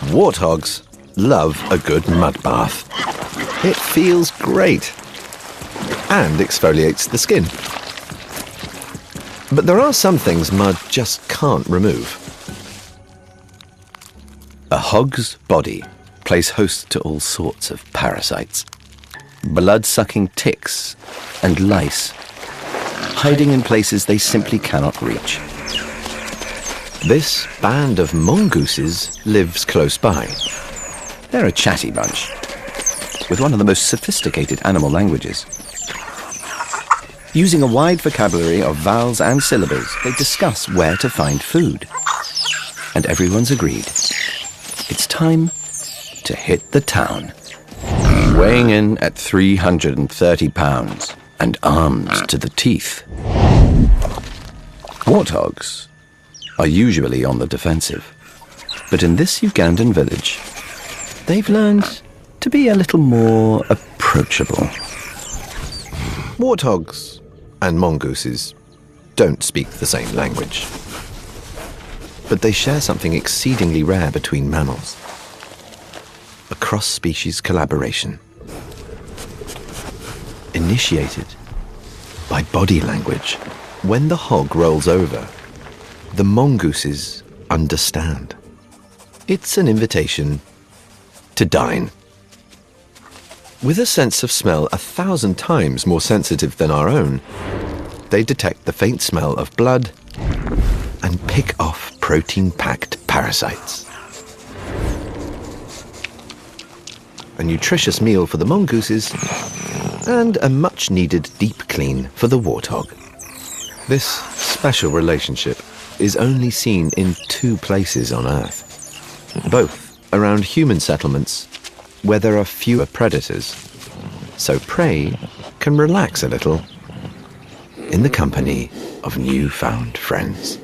Warthogs love a good mud bath. It feels great and exfoliates the skin. But there are some things mud just can't remove. A hog's body plays host to all sorts of parasites. Blood-sucking ticks and lice, hiding in places they simply cannot reach. This band of mongooses lives close by. They're a chatty bunch, with one of the most sophisticated animal languages. Using a wide vocabulary of vowels and syllables, they discuss where to find food. And everyone's agreed. It's time to hit the town. Weighing in at 330 pounds and armed to the teeth. Warthogs are usually on the defensive. But in this Ugandan village, they've learned to be a little more approachable. Warthogs and mongooses don't speak the same language. But they share something exceedingly rare between mammals. A cross-species collaboration. Initiated by body language. When the hog rolls over, the mongooses understand. It's an invitation to dine. With a sense of smell 1,000 times more sensitive than our own, they detect the faint smell of blood and pick off protein-packed parasites. A nutritious meal for the mongooses and a much-needed deep clean for the warthog. This special relationship is only seen in 2 places on Earth, both around human settlements where there are fewer predators, so prey can relax a little in the company of newfound friends.